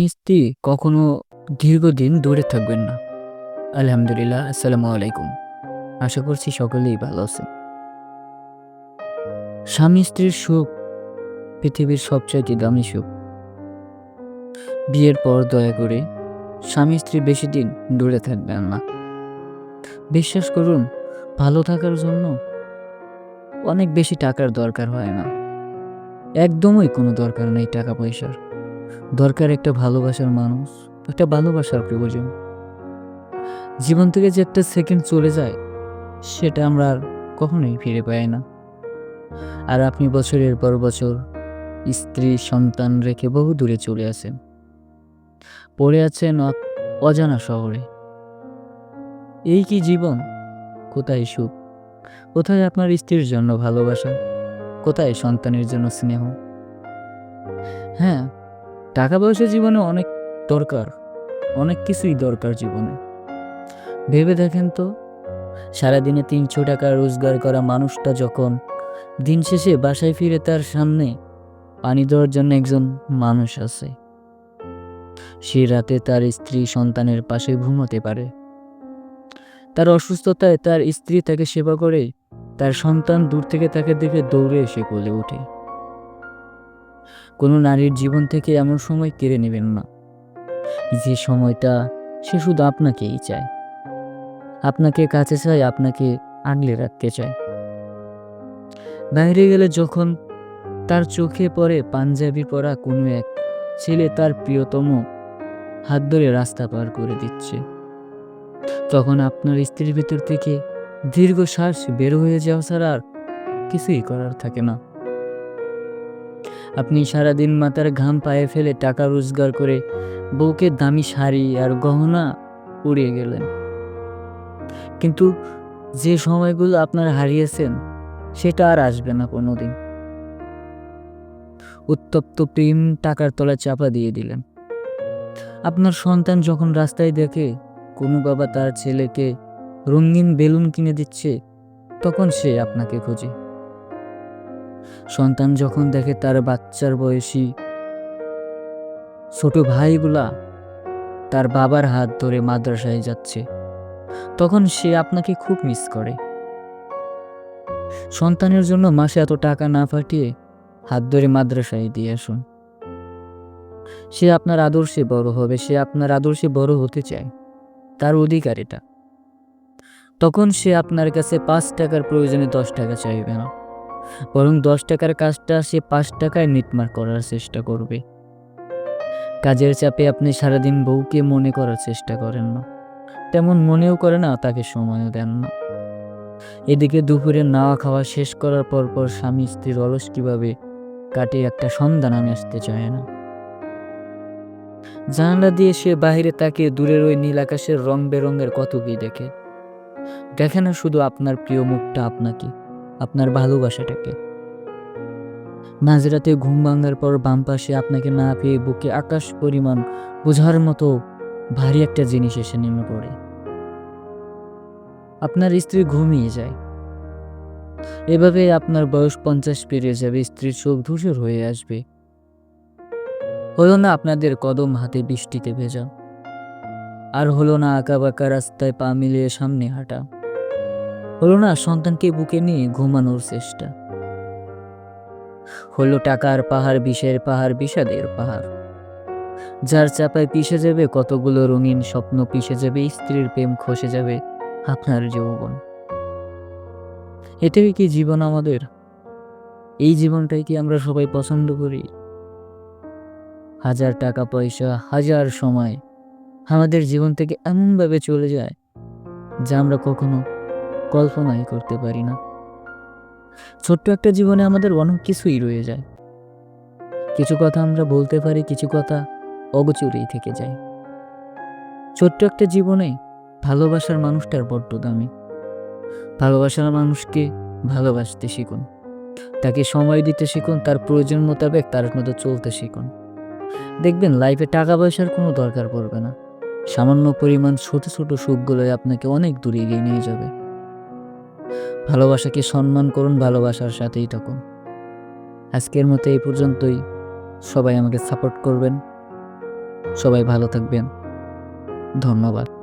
স্ত্রী কখনো দীর্ঘদিন দূরে থাকবেন না। আলহামদুলিল্লাহ, আসসালামু আলাইকুম। আশা করছি সকলেই ভালো আছেন। স্বামী স্ত্রীর সুখ পৃথিবীর সবচাইতে দামি সুখ। বিয়ের পর দয়া করে স্বামী স্ত্রী বেশি দিন দূরে থাকবেন না। বিশ্বাস করুন, ভালো থাকার জন্য অনেক বেশি টাকার দরকার হয় না। একদমই কোনো দরকার নেই টাকা পয়সার। দরকার একটা ভালোবাসার মানুষ, একটা ভালোবাসার প্রয়োজন। জীবন থেকে যে একটা সেকেন্ড চলে যায়, সেটা আমরা আর কখনোই ফিরে পাই না। আর আপনি বছরের পর বছর স্ত্রী সন্তান রেখে বহু দূরে চলে আসেন, পড়ে আছেন অজানা শহরে। এই কি জীবন? কোথায় সুখ? কোথায় আপনার স্ত্রীর জন্য ভালোবাসা? কোথায় সন্তানের জন্য স্নেহ? হ্যাঁ, টাকা পয়সা জীবনে অনেক দরকার, অনেক কিছুই দরকার জীবনে। ভেবে দেখেন তো, সারাদিনে ৩০০ টাকা রোজগার করা মানুষটা যখন দিন শেষে বাসায় ফিরে, তার সামনে পানি দেওয়ার জন্য একজন মানুষ আছে। সে রাতে তার স্ত্রী সন্তানের পাশে ঘুমাতে পারে। তার অসুস্থতায় তার স্ত্রী তাকে সেবা করে, তার সন্তান দূর থেকে তাকে দেখে দৌড়ে এসে কোলে ওঠে। কোনো নারীর জীবন থেকে এমন সময় কেড়ে নেবেন না, যে সময়টা সে শুধু আপনাকেই চায়, আপনাকে কাছে চায়, আপনাকে আগলে রাখতে চায়। বাইরে গেলে যখন তার চোখে পড়ে পাঞ্জাবি পরা কোনো এক ছেলে তার প্রিয়তম হাত ধরে রাস্তা পার করে দিচ্ছে, তখন আপনার স্ত্রীর ভিতর থেকে দীর্ঘশ্বাস বের হয়ে যাওয়া ছাড়া আর কিছুই করার থাকে না। আপনি সারাদিন মাথার ঘাম পায়ে ফেলে টাকা রোজগার করে বউকে দামি শাড়ি আর গহনা উড়িয়ে গেলেন, কিন্তু যে সময়গুলো আপনার হারিয়েছেন সেটা আর আসবে না কোনোদিন। উত্তপ্ত প্রেম টাকার তলায় চাপা দিয়ে দিলেন। আপনার সন্তান যখন রাস্তায় দেখে কোনো বাবা তার ছেলেকে রঙিন বেলুন কিনে দিচ্ছে, তখন সে আপনাকে খোঁজে। সন্তান যখন দেখে তার বাচ্চার বয়সী ছোট ভাইগুলা তার বাবার হাত ধরে মাদ্রাসায় যাচ্ছে, তখন সে আপনাকে খুব মিস করে। সন্তানের জন্য মাসে এত টাকা না পাঠিয়ে হাত ধরে মাদ্রাসায় দিয়ে আসুন। সে আপনার আদর্শে বড় হবে, সে আপনার আদর্শে বড় হতে চায়, তার অধিকার এটা। তখন সে আপনার কাছে ৫ টাকার প্রয়োজনে ১০ টাকা চাইবে না, বরং ১০ টাকার কাজটা সে ৫ টাকায় মিটমাট করার চেষ্টা করবে। কাজের চাপে আপনি সারাদিন বউকে মনে করার চেষ্টা করেন না, তেমন মনেও করে না, তাকে সময়ও দেন না। এদিকে দুপুরে নাওয়া খাওয়া শেষ করার পর স্বামী স্ত্রীর অলস কিভাবে কাটে একটা সন্ধ্যা নামে আসতে চায় না। জানালা দিয়ে সে বাহিরে তাকিয়ে দূরের ওই নীল আকাশের রং বেরঙের কত কি দেখে। দেখে না শুধু আপনার প্রিয় মুখটা, আপনাকে, আপনার ভালোবাসাটাকে। মাঝরাতে ঘুম ভাঙার পর বাম পাশে আপনাকে না পেয়ে বুকে আকাশ পরিমাণ বোঝার মতো ভারী একটা জিনিস এসে নেমে পড়ে। আপনার স্ত্রী ঘুমিয়ে যায়। এভাবে আপনার বয়স ৫০ পেরিয়ে যাবে, স্ত্রীর চোখ ধূসর হয়ে আসবে। হলো না আপনাদের কদম হাতে বৃষ্টিতে ভেজা, আর হলো না আঁকা বাঁকা রাস্তায় পা মিলিয়ে সামনে হাঁটা, হলো না সন্তানকে বুকে নিয়ে ঘুমানোর চেষ্টা, হলো টাকার পাহাড়, বিষের পাহাড়, বিষাদের পাহাড়, যার চাপায় পিষে যাবে কতগুলো রঙিন স্বপ্ন, পিষে যাবে স্ত্রীর প্রেম, খসে যাবে আপনার যৌবন। এটাই কি জীবন আমাদের? এই জীবনটাই কি আমরা সবাই পছন্দ করি? হাজার টাকা পয়সা, হাজার সময় আমাদের জীবন থেকে এমনভাবে চলে যায় যা আমরা কখনো কল্পনাই করতে পারি না। ছোট্ট একটা জীবনে আমাদের অনেক কিছুই রয়ে যায়। কিছু কথা আমরা বলতে পারি, কিছু কথা অগোচরেই থেকে যায়। ছোট্ট একটা জীবনে ভালোবাসার মানুষটার বড্ড দামি। ভালোবাসার মানুষকে ভালোবাসতে শিখুন, তাকে সময় দিতে শিখুন, তার প্রয়োজন মোতাবেক তার মতো চলতে শিখুন। দেখবেন লাইফে টাকা পয়সার কোনো দরকার পড়বে না। সামান্য পরিমাণ ছোট ছোট সুখগুলোই আপনাকে অনেক দূরে এগিয়ে নিয়ে যাবে। ভালোবাসাকে সম্মান করুন, ভালোবাসার সাথেই থাকুন। আজকের মতো এই পর্যন্তই। সবাই আমাকে সাপোর্ট করবেন, সবাই ভালো থাকবেন। ধন্যবাদ।